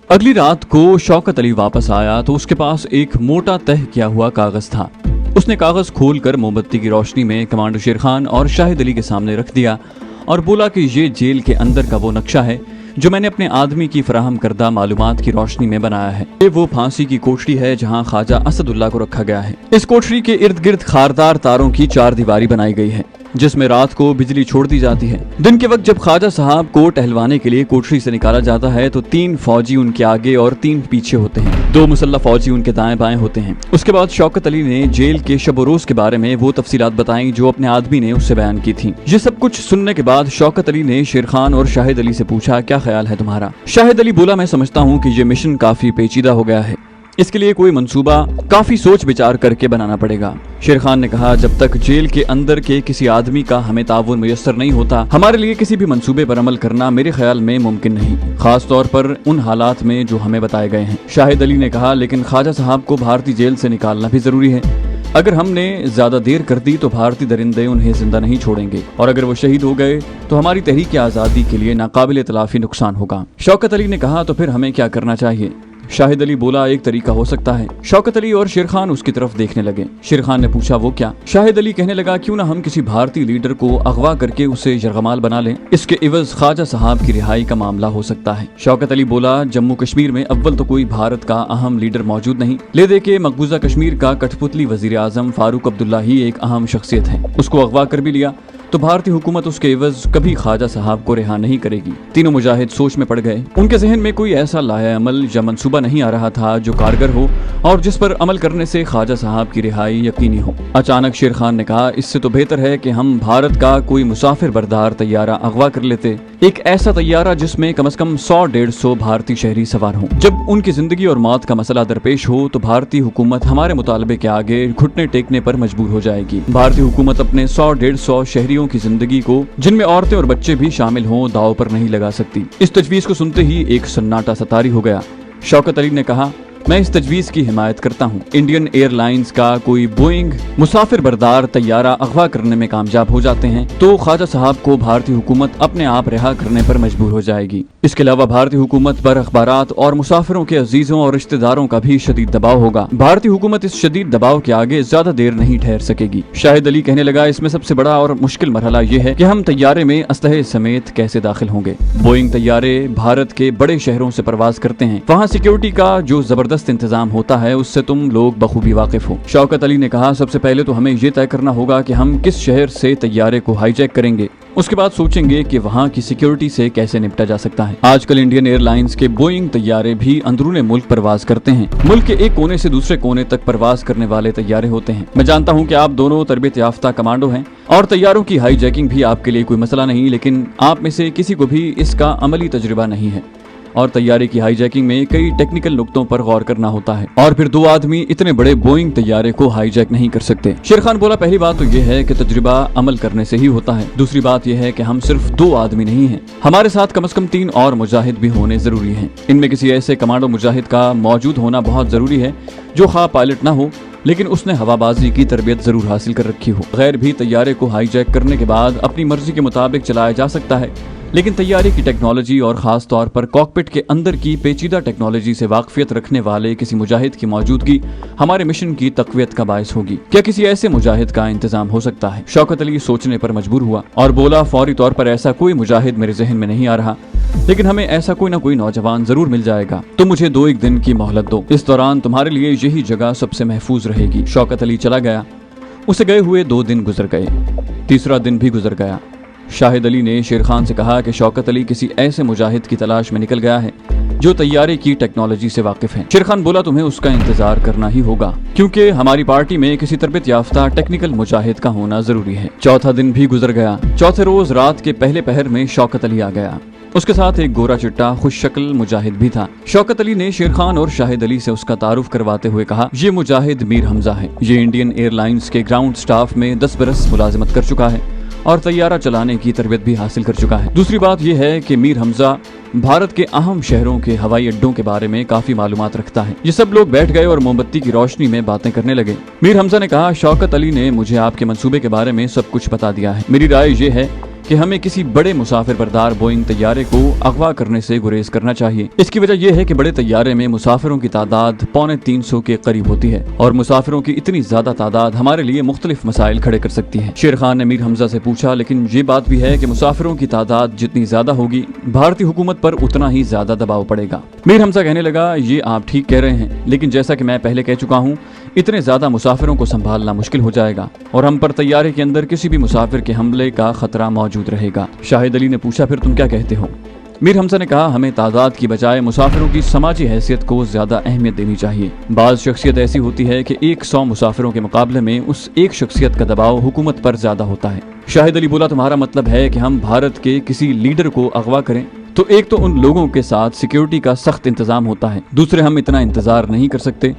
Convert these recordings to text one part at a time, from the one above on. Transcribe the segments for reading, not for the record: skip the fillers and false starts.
अगली रात को शौकत अली वापस आया तो उसके पास एक मोटा तह किया हुआ कागज था। उसने कागज खोलकर मोमबत्ती की रोशनी में कमांडर शेर खान और शाहिद अली के सामने रख दिया और बोला कि ये जेल के अंदर का वो नक्शा है जो मैंने अपने आदमी की फराहम करदा मालूमात की रोशनी में बनाया है। ये वो फांसी की कोठरी है जहाँ ख्वाजा असदुल्ला को रखा गया है। इस कोठरी के इर्द गिर्द खारदार तारों की 4 दीवारी बनाई गई है जिसमें रात को बिजली छोड़ दी जाती है। दिन के वक्त जब ख्वाजा साहब को टहलवाने के लिए कोठरी से निकाला जाता है तो 3 फौजी उनके आगे और 3 पीछे होते हैं। 2 मुसल्लह फौजी उनके दाएं बाएं होते हैं। उसके बाद शौकत अली ने जेल के शब रोज के बारे में वो तफसीलात बताई जो अपने आदमी ने उससे बयान की थी। ये सब कुछ सुनने के बाद शौकत अली ने शेर खान और शाहिद अली से पूछा, क्या ख्याल है तुम्हारा? शाहिद अली बोला, मैं समझता हूँ कि ये मिशन काफी पेचीदा हो गया है, इसके लिए कोई मंसूबा काफी सोच विचार करके बनाना पड़ेगा। शेर खान ने कहा, जब तक जेल के अंदर के किसी आदमी का हमें ताउन मुयस्सर नहीं होता, हमारे लिए किसी भी मंसूबे पर अमल करना मेरे ख्याल में मुमकिन नहीं, खास तौर पर उन हालात में जो हमें बताए गए हैं। शाहिद अली ने कहा, लेकिन ख्वाजा साहब को भारतीय जेल से निकालना भी जरूरी है। अगर हमने ज्यादा देर कर दी तो भारतीय दरिंदे उन्हें जिंदा नहीं छोड़ेंगे और अगर वो शहीद हो गए तो हमारी तहरीक आज़ादी के लिए नाकाबिल तलाफी नुकसान होगा। शौकत अली ने कहा, तो फिर हमें क्या करना चाहिए? शाहिद अली बोला, एक तरीका हो सकता है। शौकत अली और शेर खान उसकी तरफ देखने लगे। शेर खान ने पूछा, वो क्या? शाहिद अली कहने लगा, क्यों ना हम किसी भारतीय लीडर को अगवा करके उसे यरगमाल बना लें, इसके इवज ख्वाजा साहब की रिहाई का मामला हो सकता है। शौकत अली बोला, जम्मू कश्मीर में अव्वल तो कोई भारत का अहम लीडर मौजूद नहीं, ले दे के मकबूजा कश्मीर का कठपुतली वजीर आजम फारूक अब्दुल्ला ही एक अहम शख्सियत है। उसको अगवा कर भी लिया तो भारतीय हुकूमत उसके एवज कभी ख्वाजा साहब को रिहा नहीं करेगी। तीनों मुजाहिद सोच में पड़ गए। उनके जहन में कोई ऐसा लाया अमल या मंसूबा नहीं आ रहा था जो कारगर हो और जिस पर अमल करने से ख्वाजा साहब की रिहाई यकीनी हो। अचानक शेर खान ने कहा, इससे तो बेहतर है कि हम भारत का कोई मुसाफिर बरदार तैयारा अगवा कर लेते, एक ऐसा तैयारा जिसमें कम से कम 100-150 भारतीय शहरी सवार हों। जब उनकी जिंदगी और मौत का मसला दरपेश हो तो भारतीय हुकूमत हमारे मुतालबे के आगे घुटने टेकने पर मजबूर हो जाएगी। भारतीय हुकूमत अपने 100-150 शहरियों की जिंदगी को, जिनमें औरतें और बच्चे भी शामिल हों, दाव पर नहीं लगा सकती। इस तजवीज को सुनते ही एक सन्नाटा सतारी हो गया। शौकत अली ने कहा, मैं इस तजवीज़ की हिमायत करता हूँ। इंडियन एयरलाइंस का कोई बोइंग मुसाफिर बरदार तैयारा अगवा करने में कामयाब हो जाते हैं तो ख्वाजा साहब को भारतीय हुकूमत अपने आप रिहा करने पर मजबूर हो जाएगी। इसके अलावा भारतीय हुकूमत पर अखबारात और मुसाफिरों के अजीजों और रिश्तेदारों का भी शदीद दबाव होगा। भारतीय हुकूमत इस शदीद दबाव के आगे ज्यादा देर नहीं ठहर सकेगी। शाहिद अली कहने लगा, इसमें सबसे बड़ा और मुश्किल मरहला ये है कि हम तैयारे में असलहे समेत कैसे दाखिल होंगे। बोइंग तैयारे भारत के बड़े शहरों से परवाज करते हैं, वहाँ सिक्योरिटी का जो जबरदस्त इंतजाम होता है उससे तुम लोग बखूबी वाकिफ हो। शौकत अली ने कहा, सबसे पहले तो हमें ये तय करना होगा कि हम किस शहर से तैयारे को हाईजैक करेंगे, उसके बाद सोचेंगे कि वहाँ की सिक्योरिटी से कैसे निपटा जा सकता है। आजकल इंडियन एयरलाइंस के बोइंग तैयारे भी अंदरूने मुल्क परवाज करते हैं। मुल्क के एक कोने से दूसरे कोने तक परवाज करने वाले तैयारे होते हैं। मैं जानता हूँ कि आप दोनों तरबियत याफ्ता कमांडो हैं और तैयारों की हाईजैकिंग भी आपके लिए कोई मसला नहीं, लेकिन आप में से किसी को भी इसका अमली तजुर्बा नहीं है और तैयारे की हाईजैकिंग में कई टेक्निकल नुक्तों पर गौर करना होता है और फिर 2 आदमी इतने बड़े बोइंग तैयारे को हाईजैक नहीं कर सकते। शेर खान बोला, पहली बात तो यह है कि तजुर्बा अमल करने से ही होता है। दूसरी बात यह है कि हम सिर्फ 2 आदमी नहीं हैं, हमारे साथ कम से कम 3 और मुजाहिद भी होने जरूरी हैं। इनमें किसी ऐसे कमांडो मुजाहिद का मौजूद होना बहुत जरूरी है जो खा पायलट ना हो लेकिन उसने हवाबाजी की तरबियत जरूर हासिल कर रखी हो। गैर भी तैयारे को हाईजैक करने के बाद अपनी मर्जी के मुताबिक चलाया जा सकता है, लेकिन तैयारी की टेक्नोलॉजी और खास तौर पर कॉकपिट के अंदर की पेचीदा टेक्नोलॉजी से वाकफियत रखने वाले किसी मुजाहिद की मौजूदगी हमारे मिशन की तकवीत का बायस होगी। क्या किसी ऐसे मुजाहिद का इंतजाम हो सकता है? शौकत अली सोचने पर मजबूर हुआ और बोला, फौरी तौर पर ऐसा कोई मुजाहिद मेरे जहन में नहीं आ रहा, लेकिन हमें ऐसा कोई ना कोई नौजवान जरूर मिल जाएगा। तो मुझे 2-1 दिन की मोहलत दो, इस दौरान तुम्हारे लिए यही जगह सबसे महफूज रहेगी। शौकत अली चला गया। उसे गए हुए 2 दिन गुजर गए, तीसरा दिन भी गुजर गया। शाहिद अली ने शेर खान से कहा कि शौकत अली किसी ऐसे मुजाहिद की तलाश में निकल गया है जो तैयारे की टेक्नोलॉजी से वाकिफ है। शेर खान बोला, तुम्हें उसका इंतजार करना ही होगा क्योंकि हमारी पार्टी में किसी तरबियत याफ्ता टेक्निकल मुजाहिद का होना जरूरी है। चौथा दिन भी गुजर गया। चौथे रोज रात के पहले पहर में शौकत अली आ गया। उसके साथ एक गोरा चिट्टा खुश शक्ल मुजाहिद भी था। शौकत अली ने शेर खान और शाहिद अली से उसका तारुफ करवाते हुए कहा, ये मुजाहिद मीर हमजा है। ये इंडियन एयरलाइंस के ग्राउंड स्टाफ में 10 बरस मुलाजिमत कर चुका है और तैयारा चलाने की तरबियत भी हासिल कर चुका है। दूसरी बात यह है कि मीर हमजा भारत के अहम शहरों के हवाई अड्डों के बारे में काफी मालूमात रखता है। ये सब लोग बैठ गए और मोमबत्ती की रोशनी में बातें करने लगे। मीर हमजा ने कहा, शौकत अली ने मुझे आपके मंसूबे के बारे में सब कुछ बता दिया है। मेरी राय ये है कि हमें किसी बड़े मुसाफिर बरदार बोइंग तैयारे को अगवा करने से गुरेज करना चाहिए। इसकी वजह यह है कि बड़े तैयारे में मुसाफिरों की तादाद 350 के करीब होती है और मुसाफिरों की इतनी ज्यादा तादाद हमारे लिए मुख्तलिफ मसाइल खड़े कर सकती है। शेर खान ने मीर हमजा से पूछा, लेकिन ये बात भी है कि मुसाफिरों की तादाद जितनी ज्यादा होगी भारतीय हुकूमत पर उतना ही ज्यादा दबाव पड़ेगा। मीर हमजा कहने लगा, ये आप ठीक कह रहे हैं, लेकिन जैसा कि मैं पहले कह चुका हूँ, इतने ज्यादा मुसाफिरों को संभालना मुश्किल हो जाएगा और हम पर तैयारे के अंदर किसी भी मुसाफिर के हमले का खतरा मौजूद रहेगा। शाहिद अली ने पूछा, फिर तुम क्या कहते हो? मीर हमजा ने कहा, हमें तादाद की बजाय मुसाफिरों की समाजी हैसियत को ज्यादा अहमियत देनी चाहिए। बाज शख्सियत ऐसी होती है कि 100 मुसाफिरों के मुकाबले में उस एक शख्सियत का दबाव हुकूमत पर ज्यादा होता है। शाहिद अली बोला, तुम्हारा मतलब है कि हम भारत के किसी लीडर को अगवा करें? तो एक तो उन लोगों के साथ सिक्योरिटी का सख्त इंतजाम होता है, दूसरे हम इतना इंतजार नहीं कर सकते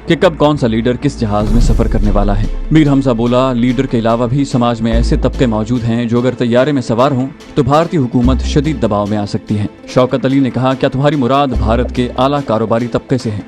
कि कब कौन सा लीडर किस जहाज में सफर करने वाला है। मीर हमजा बोला, लीडर के अलावा भी समाज में ऐसे तबके मौजूद हैं जो अगर तैयारे में सवार हों तो भारतीय हुकूमत शदीद दबाव में आ सकती है। शौकत अली ने कहा, क्या तुम्हारी मुराद भारत के आला कारोबारी तबके से है?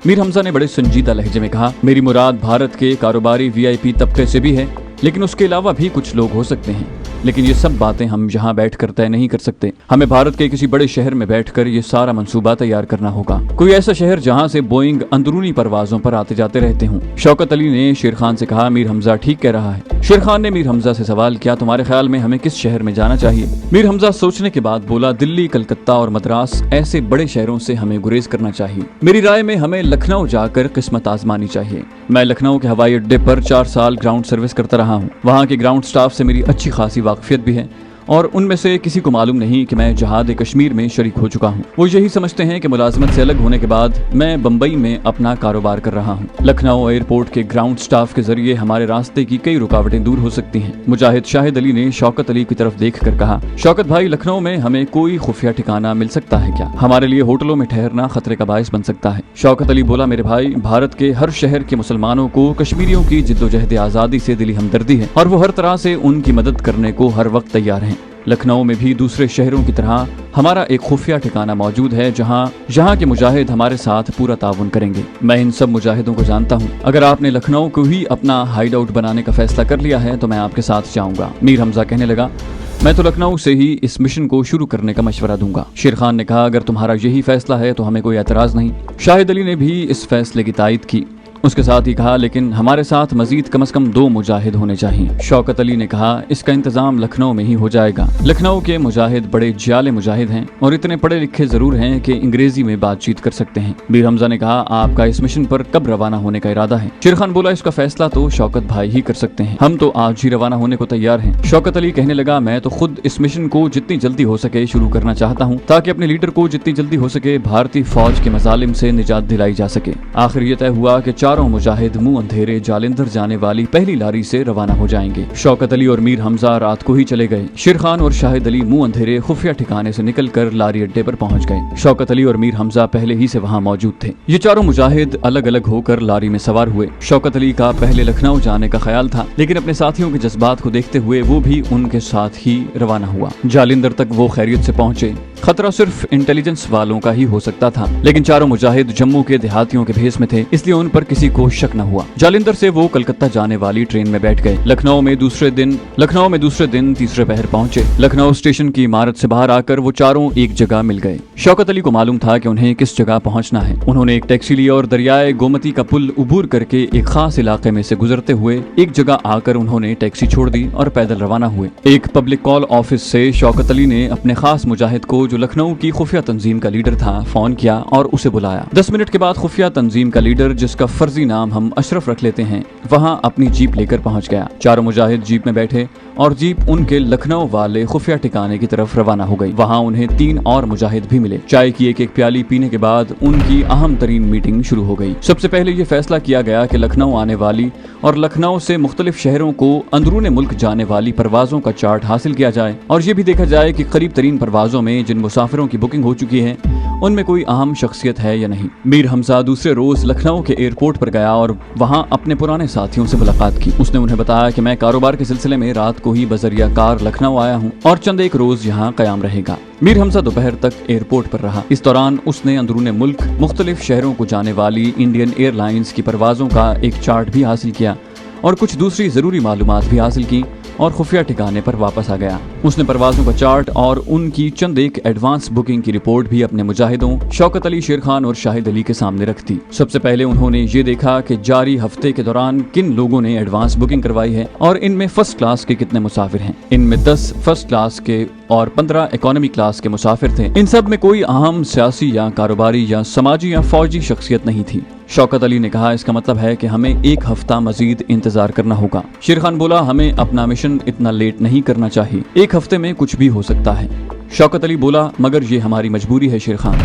मीर हमजा ने बड़े संजीदा लहजे में कहा, मेरी मुराद भारत के कारोबारी VIP तबके से भी है, लेकिन उसके अलावा भी कुछ लोग हो सकते हैं, लेकिन ये सब बातें हम यहाँ बैठकर तय नहीं कर सकते। हमें भारत के किसी बड़े शहर में बैठकर ये सारा मंसूबा तैयार करना होगा, कोई ऐसा शहर जहाँ से बोइंग अंदरूनी परवाजों पर आते जाते रहते हों। शौकत अली ने शेर खान से कहा, मीर हमजा ठीक कह रहा है। शेर खान ने मीर हमजा से सवाल किया, तुम्हारे ख्याल में हमें किस शहर में जाना चाहिए? मीर हमजा सोचने के बाद बोला, दिल्ली, कलकत्ता और मद्रास, ऐसे बड़े शहरों से हमें गुरेज करना चाहिए। मेरी राय में हमें लखनऊ जाकर किस्मत आजमानी चाहिए। मैं लखनऊ के हवाई अड्डे पर 4 साल ग्राउंड सर्विस करता रहा हूँ। वहाँ के ग्राउंड स्टाफ से मेरी अच्छी खासी वाकफियत भी है और उनमें से किसी को मालूम नहीं कि मैं जहाद कश्मीर में शरीक हो चुका हूँ। वो यही समझते हैं कि मुलाजमत से अलग होने के बाद मैं बम्बई में अपना कारोबार कर रहा हूँ। लखनऊ एयरपोर्ट के ग्राउंड स्टाफ के जरिए हमारे रास्ते की कई रुकावटें दूर हो सकती हैं। मुजाहिद शाहिद अली ने शौकत अली की तरफ देख कर कहा, शौकत भाई, लखनऊ में हमें कोई खुफिया ठिकाना मिल सकता है क्या? हमारे लिए होटलों में ठहरना खतरे का बायस बन सकता है। शौकत अली बोला, मेरे भाई, भारत के हर शहर के मुसलमानों को कश्मीरियों की जिद्दोजहद आज़ादी से दिली हमदर्दी है और वो हर तरह से उनकी मदद करने को हर वक्त तैयार हैं। लखनऊ में भी दूसरे शहरों की तरह हमारा एक खुफिया ठिकाना मौजूद है जहाँ के मुजाहिद हमारे साथ पूरा ताउन करेंगे। मैं इन सब मुजाहिदों को जानता हूँ। अगर आपने लखनऊ को ही अपना हाइड आउट बनाने का फैसला कर लिया है तो मैं आपके साथ जाऊंगा। मीर हमजा कहने लगा, मैं तो लखनऊ से ही इस मिशन को शुरू करने का मशवरा दूंगा। शेर खान ने कहा, अगर तुम्हारा यही फैसला है तो हमें कोई एतराज नहीं। शाहिद अली ने भी इस फैसले की तायद की। उसके साथ ही कहा, लेकिन हमारे साथ मजीद कम से कम 2 मुजाहिद होने चाहिए। शौकत अली ने कहा, इसका इंतजाम लखनऊ में ही हो जाएगा। लखनऊ के मुजाहिद बड़े जाले मुजाहिद हैं और इतने पढ़े लिखे जरूर हैं कि अंग्रेजी में बातचीत कर सकते हैं। मीर हमजा ने कहा, आपका इस मिशन पर कब रवाना होने का इरादा है? शेर खान बोला, इसका फैसला तो शौकत भाई ही कर सकते हैं, हम तो आज ही रवाना होने को तैयार हैं। शौकत अली कहने लगा, मैं तो खुद इस मिशन को जितनी जल्दी हो सके शुरू करना चाहता हूँ ताकि अपने लीडर को जितनी जल्दी हो सके भारतीय फौज के मजालिम से निजात दिलाई जा सके। आखिर ये तय हुआ कि चारों मुजाहिद मुंह अंधेरे जालिंधर जाने वाली पहली लारी से रवाना हो जाएंगे। शौकत अली और मीर हमजा रात को ही चले गए। शेर खान और शाहिद अली मुंह अंधेरे खुफिया ठिकाने से निकलकर लारी अड्डे पर पहुंच गए। शौकत अली और मीर हमजा पहले ही से वहां मौजूद थे। ये चारों मुजाहिद अलग अलग होकर लारी में सवार हुए। शौकत अली का पहले लखनऊ जाने का ख्याल था, लेकिन अपने साथियों के जज्बात को देखते हुए वो भी उनके साथ ही रवाना हुआ। जालिंधर तक वो खैरियत से पहुंचे। खतरा सिर्फ इंटेलिजेंस वालों का ही हो सकता था, लेकिन चारों मुजाहिद जम्मू के देहातियों के भेस में थे, इसलिए उन पर किसी को शक न हुआ। जालिंधर से वो कलकत्ता जाने वाली ट्रेन में बैठ गए। लखनऊ में दूसरे दिन तीसरे पहर पहुंचे। लखनऊ स्टेशन की इमारत से बाहर आकर वो चारों एक जगह मिल गए। शौकत अली को मालूम था कि उन्हें किस जगह पहुंचना है। उन्होंने एक टैक्सी ली और दरियाए गोमती का पुल उबूर करके एक खास इलाके में से गुजरते हुए एक जगह आकर उन्होंने टैक्सी छोड़ दी और पैदल रवाना हुए। एक पब्लिक कॉल ऑफिस से शौकत अली ने अपने खास मुजाहिद को, जो लखनऊ की खुफिया तंजीम का लीडर था, फोन किया और उसे बुलाया। 10 मिनट के बाद खुफिया तंजीम का लीडर, जिसका फर्जी नाम हम अशरफ रख लेते हैं, वहां अपनी जीप लेकर पहुंच गया। चारों मुजाहिद जीप में बैठे और जीप उनके लखनऊ वाले खुफिया ठिकाने की तरफ रवाना हो गई। वहां उन्हें 3 और मुजाहिद भी मिले। चाय की एक प्याली पीने के बाद उनकी अहम तरीन मीटिंग शुरू हो गई। सबसे पहले ये फैसला किया गया कि लखनऊ आने वाली और लखनऊ से मुख्तलिफ शहरों को अंदरूने मुल्क जाने वाली परवाजों का चार्ट हासिल किया जाए और ये भी देखा जाए कि करीब तरीन परवाजों में जिन जिन मुसाफिरों की बुकिंग हो चुकी है उनमें कोई अहम शख्सियत है या नहीं। मीर हमजा दूसरे रोज लखनऊ के एयरपोर्ट पर गया और वहां अपने पुराने साथियों से मुलाकात की। उसने उन्हें बताया कि मैं कारोबार के सिलसिले में रात को ही बजरिया कार लखनऊ आया हूं और चंद एक रोज यहाँ कयाम रहेगा। मीर हमजा दोपहर तक एयरपोर्ट पर रहा। इस दौरान उसने अंदरूने मुल्क मुख्तलिफ शहरों को जाने वाली इंडियन एयरलाइंस की परवाजों का एक चार्ट भी हासिल किया और कुछ दूसरी जरूरी मालूमात भी हासिल की और खुफिया ठिकाने पर वापस आ गया। उसने परवाजों का चार्ट और उनकी चंद एक एडवांस बुकिंग की रिपोर्ट भी अपने मुजाहिदों शौकत अली, शेर खान और शाहिद अली के सामने रख दी। सबसे पहले उन्होंने ये देखा कि जारी हफ्ते के दौरान किन लोगों ने एडवांस बुकिंग करवाई है और इनमें फर्स्ट क्लास के कितने मुसाफिर हैं। इनमें 10 फर्स्ट क्लास के और 15 इकोनॉमी क्लास के मुसाफिर थे। इन सब में कोई अहम सियासी या कारोबारी या समाजी या फौजी शख्सियत नहीं थी। शौकत अली ने कहा, इसका मतलब है कि हमें एक हफ्ता मजीद इंतजार करना होगा। शेर खान बोला, हमें अपना मिशन इतना लेट नहीं करना चाहिए, एक हफ्ते में कुछ भी हो सकता है। शौकत अली बोला, मगर ये हमारी मजबूरी है शेर खान,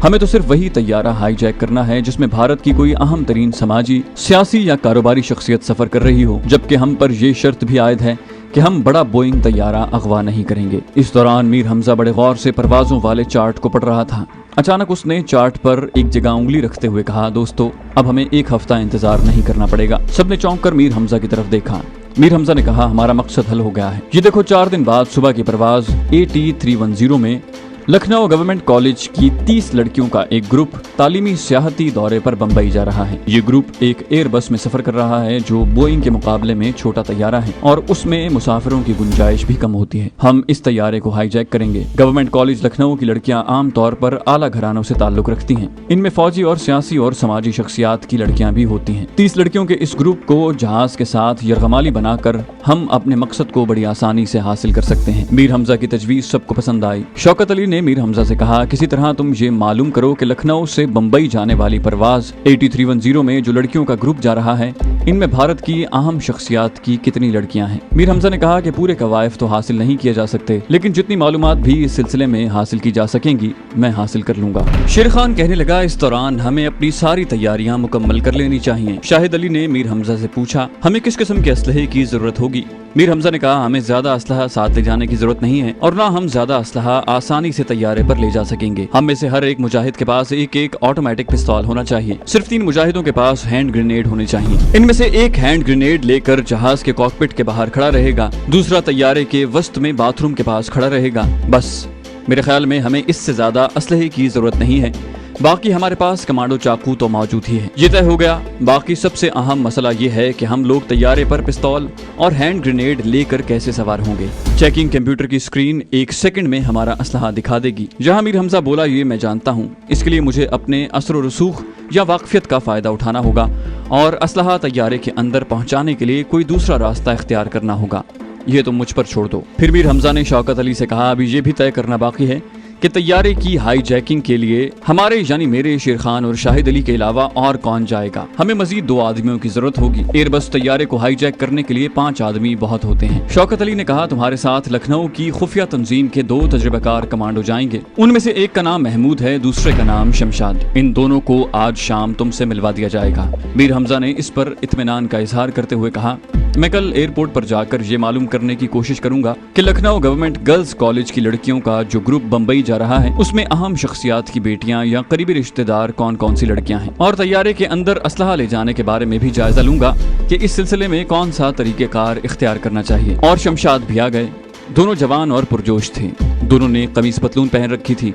हमें तो सिर्फ वही तैयारा हाईजैक करना है जिसमें भारत की कोई अहम तरीन समाजी, सियासी या कारोबारी शख्सियत सफर कर रही हो, जबकि हम पर यह शर्त भी आयद है कि हम बड़ा बोइंग तैयारा अगवा नहीं करेंगे। इस दौरान मीर हमजा बड़े गौर से परवाजों वाले चार्ट को पढ़ रहा था। अचानक उसने चार्ट पर एक जगह उंगली रखते हुए कहा, दोस्तों अब हमें एक हफ्ता इंतजार नहीं करना पड़ेगा। सबने चौंक कर मीर हमजा की तरफ देखा। मीर हमजा ने कहा, हमारा मकसद हल हो गया है। ये देखो, 4 दिन बाद सुबह की परवाज AT310 में लखनऊ गवर्नमेंट कॉलेज की 30 लड़कियों का एक ग्रुप तालीमी सियाहती दौरे पर बम्बई जा रहा है। ये ग्रुप एक एयर बस में सफर कर रहा है जो बोइंग के मुकाबले में छोटा तैयारा है और उसमें मुसाफिरों की गुंजाइश भी कम होती है। हम इस तैयारे को हाईजैक करेंगे। गवर्नमेंट कॉलेज लखनऊ की लड़कियां आम तौर पर आला घरानों से ताल्लुक रखती हैं। इनमें फौजी और सियासी और समाजी शख्सियात की लड़कियां भी होती हैं। 30 लड़कियों के इस ग्रुप को जहाज के साथ यरगमाली बनाकर हम अपने मकसद को बड़ी आसानी से हासिल कर सकते हैं। मीर हमजा की तजवीज सबको पसंद आई। शौकत अली ने मीर हमजा से कहा, किसी तरह तुम ये मालूम करो कि लखनऊ से बंबई जाने वाली परवाज AT310 में जो लड़कियों का ग्रुप जा रहा है, इनमें भारत की अहम शख्सियात की कितनी लड़कियां हैं। मीर हमजा ने कहा कि पूरे कवायफ तो हासिल नहीं किए जा सकते, लेकिन जितनी मालूमात भी इस सिलसिले में हासिल की जा सकेंगी मैं हासिल कर लूंगा। शेर खान कहने लगा, इस दौरान हमें अपनी सारी तैयारियां मुकम्मल कर लेनी चाहिए। शाहिद अली ने मीर हमजा से पूछा, हमें किस किस्म के असलहे की जरूरत होगी। मीर हमजा ने कहा, हमें ज्यादा असलहा साथ ले जाने की जरूरत नहीं है और ना हम ज्यादा असलहा आसानी से तैयारे पर ले जा सकेंगे। हम में से हर एक मुजाहिद के पास एक ऑटोमेटिक पिस्तौल होना चाहिए। सिर्फ 3 मुजाहिदों के पास हैंड ग्रेनेड होने चाहिए। इनमें से एक हैंड ग्रेनेड लेकर जहाज के कॉकपिट के बाहर खड़ा रहेगा, दूसरा तैयारे के वस्त में बाथरूम के पास खड़ा रहेगा। बस मेरे ख्याल में हमें इससे ज्यादा असलहे की जरूरत नहीं है। बाकी हमारे पास कमांडो चाकू तो मौजूद ही है। ये तय हो गया। बाकी सबसे अहम मसला ये है कि हम लोग तैयारे पर पिस्तौल और हैंड ग्रेनेड लेकर कैसे सवार होंगे। चेकिंग कंप्यूटर की स्क्रीन 1 सेकंड में हमारा असलहा दिखा देगी। जहां मीर हमजा बोला, ये मैं जानता हूँ, इसके लिए मुझे अपने असर रसूख या वाकफियत का फायदा उठाना होगा और असलहा तैयारे के अंदर पहुँचाने के लिए कोई दूसरा रास्ता इख्तियार करना होगा। ये तो मुझ पर छोड़ दो। फिर मीर हमजा ने शौकत अली से कहा, अभी ये भी तय करना बाकी है कि तैयारे की हाईजैकिंग के लिए हमारे यानी मेरे, शेर खान और शाहिद अली के अलावा और कौन जाएगा। हमें मजीद 2 आदमियों की जरूरत होगी। एयरबस तैयारे को हाईजैक करने के लिए 5 आदमी बहुत होते हैं। शौकत अली ने कहा, तुम्हारे साथ लखनऊ की खुफिया तंजीम के 2 तजुर्बेकार कमांडो जाएंगे। उनमें से एक का नाम महमूद है, दूसरे का नाम शमशाद। इन दोनों को आज शाम तुमसे मिलवा दिया जाएगा। मीर हमजा ने इस पर इत्मीनान का इजहार करते हुए कहा, मैं कल एयरपोर्ट पर जाकर ये मालूम करने की कोशिश करूंगा कि लखनऊ गवर्नमेंट गर्ल्स कॉलेज की लड़कियों का जो ग्रुप बंबई जा रहा है उसमें अहम शख्सियात की बेटियां या करीबी रिश्तेदार कौन कौन सी लड़कियां हैं, और तैयारे के अंदर असलहा ले जाने के बारे में भी जायजा लूंगा कि इस सिलसिले में कौन सा तरीकेकार इख्तियार करना चाहिए। और शमशाद भी आ गए। दोनों जवान और पुरजोश थे। दोनों ने कमीज पतलून पहन रखी थी।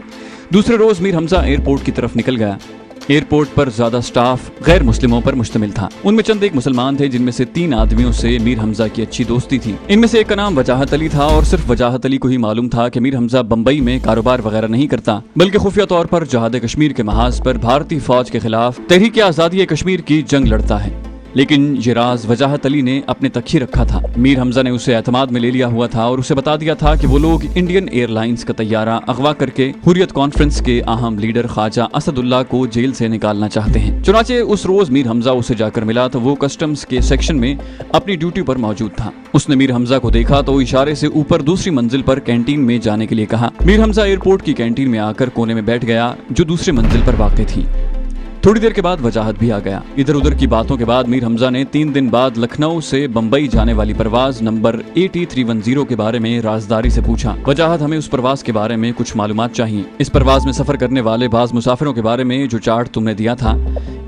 दूसरे रोज मीर हमजा एयरपोर्ट की तरफ निकल गया। एयरपोर्ट पर ज्यादा स्टाफ गैर मुस्लिमों पर मुश्तमिल था। उनमें चंद एक मुसलमान थे, जिनमें से 3 आदमियों से मीर हमजा की अच्छी दोस्ती थी। इनमें से एक का नाम वजाहत अली था और सिर्फ वजाहत अली को ही मालूम था कि मीर हमजा बंबई में कारोबार वगैरह नहीं करता, बल्कि खुफिया तौर पर जहाद कश्मीर के महाज पर भारतीय फौज के खिलाफ तहरीक आजादी कश्मीर की जंग लड़ता है। लेकिन ये राज वजाहत अली ने अपने तक ही रखा था। मीर हमजा ने उसे एतमाद में ले लिया हुआ था और उसे बता दिया था कि वो लोग इंडियन एयरलाइंस का तैयारा अगवा करके हुर्रियत कॉन्फ्रेंस के अहम लीडर ख्वाजा असदुल्ला को जेल से निकालना चाहते हैं। चुनाचे उस रोज मीर हमजा उसे जाकर मिला तो वो कस्टम्स के सेक्शन में अपनी ड्यूटी पर मौजूद था। उसने मीर हमजा को देखा तो इशारे से ऊपर दूसरी मंजिल पर कैंटीन में जाने के लिए कहा। मीर हमजा एयरपोर्ट की कैंटीन में आकर कोने में बैठ गया जो दूसरी मंजिल पर वाक़ थी। थोड़ी देर के बाद वजाहत भी आ गया। इधर उधर की बातों के बाद मीर हमजा ने 3 दिन बाद लखनऊ से बम्बई जाने वाली परवाज नंबर AT310 के बारे में राजदारी से पूछा। वजाहत, हमें उस परवाज के बारे में कुछ मालूमात चाहिए। इस परवाज में सफर करने वाले बाज मुसाफिरों के बारे में जो चार्ट तुमने दिया था,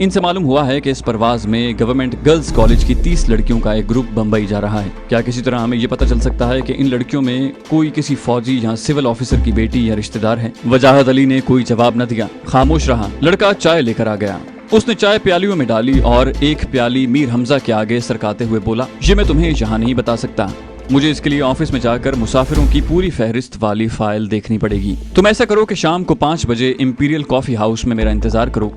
इनसे मालूम हुआ है कि इस परवाज में गवर्नमेंट गर्ल्स कॉलेज की 30 लड़कियों का एक ग्रुप बम्बई जा रहा है। क्या किसी तरह हमें ये पता चल सकता है कि इन लड़कियों में कोई किसी फौजी या सिविल ऑफिसर की बेटी या रिश्तेदार है? वजाहत अली ने कोई जवाब न दिया, खामोश रहा। लड़का चाय लेकर आ गया। उसने चाय प्यालियों में डाली और एक प्याली मीर हमजा के आगे सरकाते हुए बोला, ये मैं तुम्हें यहाँ नहीं बता सकता। मुझे इसके लिए ऑफिस में जाकर मुसाफिरों की पूरी फहरिस्त वाली फाइल देखनी पड़ेगी। तुम ऐसा करो कि शाम को 5 बजे इंपीरियल कॉफी हाउस में मेरा इंतजार करो।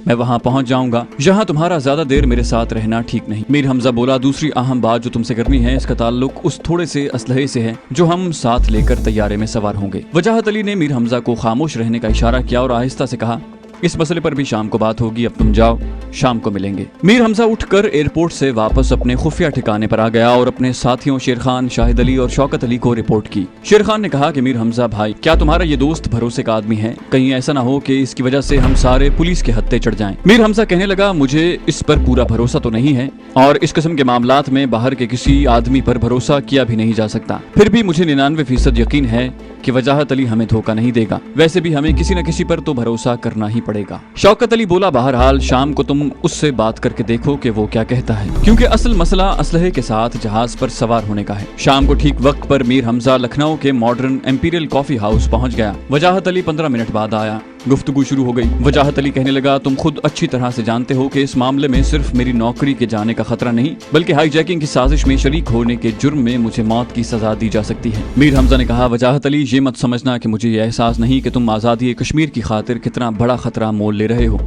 मैं वहाँ पहुँच जाऊंगा। यहाँ तुम्हारा ज्यादा देर मेरे साथ रहना ठीक नहीं। मीर हमजा बोला, दूसरी अहम बात जो तुमसे करनी है, इसका ताल्लुक उस थोड़े से असलहे से है जो हम साथ लेकर तैयारे में सवार होंगे। वजाहत अली ने मीर हमजा को खामोश रहने का इशारा किया और आहिस्ता से कहा, इस मसले पर भी शाम को बात होगी, अब तुम जाओ, शाम को मिलेंगे। मीर हमजा उठकर एयरपोर्ट से वापस अपने खुफिया ठिकाने पर आ गया और अपने साथियों शेर खान, शाहिद अली और शौकत अली को रिपोर्ट की। शेर खान ने कहा कि मीर हमजा भाई, क्या तुम्हारा ये दोस्त भरोसे का आदमी है? कहीं ऐसा ना हो कि इसकी वजह से हम सारे पुलिस के हत्थे चढ़ जाएं। मीर हमजा कहने लगा, मुझे इस पर पूरा भरोसा तो नहीं है और इस किस्म के मामलात में बाहर के किसी आदमी पर भरोसा किया भी नहीं जा सकता। फिर भी मुझे 99% यकीन है कि वजाहत अली हमें धोखा नहीं देगा। वैसे भी हमें किसी न किसी पर तो भरोसा करना ही पड़ेगा। शौकत अली बोला, बहरहाल शाम को तुम उससे बात करके देखो कि वो क्या कहता है, क्योंकि असल मसला असलहे के साथ जहाज पर सवार होने का है। शाम को ठीक वक्त पर मीर हमजा लखनऊ के मॉडर्न इंपीरियल कॉफी हाउस पहुंच गया। वजाहत अली 15 मिनट बाद आया। गुफ्तगू शुरू हो गई। वजाहत अली कहने लगा, तुम खुद अच्छी तरह से जानते हो कि इस मामले में सिर्फ मेरी नौकरी के जाने का खतरा नहीं, बल्कि हाईजैकिंग की साजिश में शरीक होने के जुर्म में मुझे मौत की सजा दी जा सकती है। मीर हमजा ने कहा, वजाहत अली, ये मत समझना कि मुझे ये एहसास नहीं कि तुम आज़ादी कश्मीर की खातिर कितना बड़ा खतरा मोल ले रहे हो।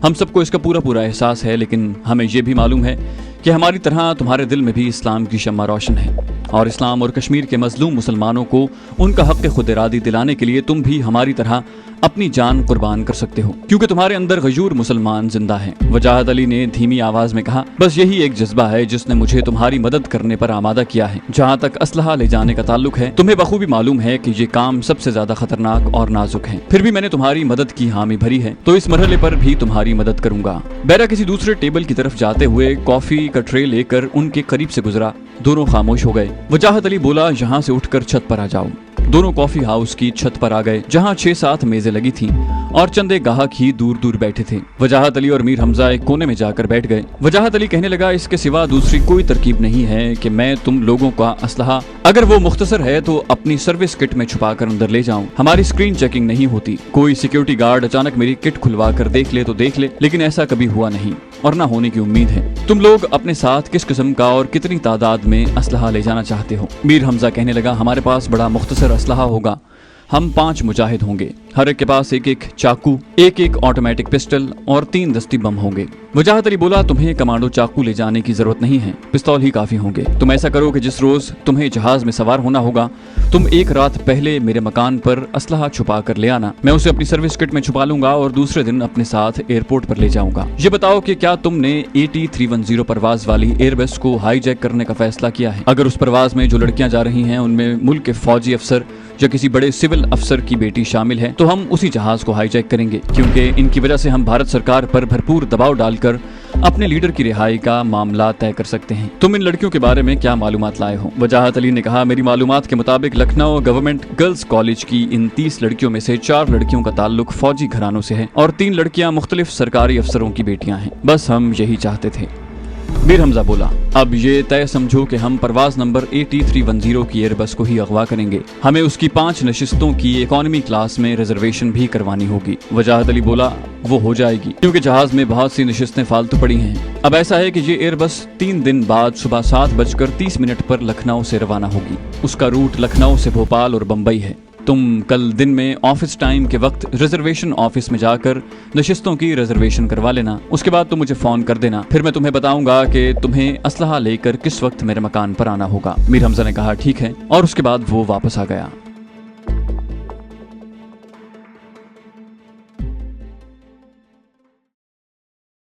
हम सबको इसका पूरा एहसास है, लेकिन हमें ये भी मालूम है कि हमारी तरह तुम्हारे दिल में भी इस्लाम की शम्मा रोशन है और इस्लाम और कश्मीर के मजलूम मुसलमानों को उनका हक़ खुद इरादी दिलाने के लिए तुम भी हमारी तरह अपनी जान कुर्बान कर सकते हो, क्योंकि तुम्हारे अंदर गयूर मुसलमान जिंदा हैं। वजाहत अली ने धीमी आवाज में कहा, बस यही एक जज्बा है जिसने मुझे तुम्हारी मदद करने पर आमादा किया है। जहाँ तक असलहा ले जाने का ताल्लुक है, तुम्हें बखूबी मालूम है कि ये काम सबसे ज्यादा खतरनाक और नाजुक है। फिर भी मैंने तुम्हारी मदद की हामी भरी है, तो इस मरहले पर भी तुम्हारी मदद करूंगा। बैरा किसी दूसरे टेबल की तरफ जाते हुए कॉफी का ट्रे लेकर उनके करीब से गुजरा। दोनों खामोश हो गए। वजाहत अली बोला, यहाँ से उठकर छत पर आ जाओ। दोनों कॉफी हाउस की छत पर आ गए, जहाँ 6-7 मेजें लगी थीं और चंदे गाहक ही दूर दूर बैठे थे। वजाहत अली और मीर हमजा एक कोने में जाकर बैठ गए। वजाहत अली कहने लगा, इसके सिवा दूसरी कोई तरकीब नहीं है कि मैं तुम लोगों का असलहा, अगर वो मुख्तसर है तो अपनी सर्विस किट में छुपा कर अंदर ले जाऊं। हमारी स्क्रीन चेकिंग नहीं होती। कोई सिक्योरिटी गार्ड अचानक मेरी किट खुलवा कर देख ले तो देख ले, लेकिन ऐसा कभी हुआ नहीं और ना होने की उम्मीद है। तुम लोग अपने साथ किस किस्म का और कितनी तादाद में असलहा ले जाना चाहते हो? मीर हमजा कहने लगा, हमारे पास बड़ा मुख्तसर असलहा होगा। हम 5 मुजाहिद होंगे, हर एक के पास एक चाकू, एक ऑटोमेटिक पिस्टल और 3 दस्ती बम होंगे। वजाहत अली बोला, तुम्हें कमांडो चाकू ले जाने की जरूरत नहीं है, पिस्तौल ही काफी होंगे। तुम ऐसा करो कि जिस रोज तुम्हें जहाज में सवार होना होगा, तुम 1 रात पहले मेरे मकान पर असलहा छुपा कर ले आना। मैं उसे अपनी सर्विस किट में छुपा लूंगा और दूसरे दिन अपने साथ एयरपोर्ट पर ले जाऊंगा। ये बताओ कि क्या तुमने AT310 परवाज वाली एयरबस को हाईजैक करने का फैसला किया है? अगर उस परवाज में जो लड़कियां जा रही हैं उनमें मुल्क के फौजी अफसर या किसी बड़े सिविल अफसर की बेटी शामिल है, तो हम उसी जहाज को हाईजैक करेंगे, क्योंकि इनकी वजह से हम भारत सरकार पर भरपूर दबाव डालकर अपने लीडर की रिहाई का मामला तय कर सकते हैं। तुम इन लड़कियों के बारे में क्या मालूमात लाए हो? वजाहत अली ने कहा, मेरी मालूमात के मुताबिक लखनऊ गवर्नमेंट गर्ल्स कॉलेज की इन 30 लड़कियों में से 4 लड़कियों का ताल्लुक फौजी घरानों से है और 3 लड़कियां मुख्तलिफ सरकारी अफसरों की बेटियां हैं। बस हम यही चाहते थे। मीर हमजा बोला, अब ये तय समझो कि हम परवाज नंबर AT310 की एयरबस को ही अगवा करेंगे। हमें उसकी 5 नशिस्तों की इकोनॉमी क्लास में रिजर्वेशन भी करवानी होगी। वजाहत अली बोला, वो हो जाएगी, क्योंकि जहाज में बहुत सी नशिस्तें फालतू पड़ी हैं। अब ऐसा है कि ये एयरबस 3 दिन बाद सुबह 7:30 पर लखनऊ से रवाना होगी। उसका रूट लखनऊ से भोपाल और बम्बई है। तुम कल दिन में ऑफिस टाइम के वक्त रिजर्वेशन ऑफिस में जाकर नशिस्तों की रिजर्वेशन करवा लेना। उसके बाद तुम मुझे फोन कर देना, फिर मैं तुम्हें बताऊंगा कि तुम्हें असलहा लेकर किस वक्त मेरे मकान पर आना होगा। मीर हमजा ने कहा, ठीक है, और उसके बाद वो वापस आ गया।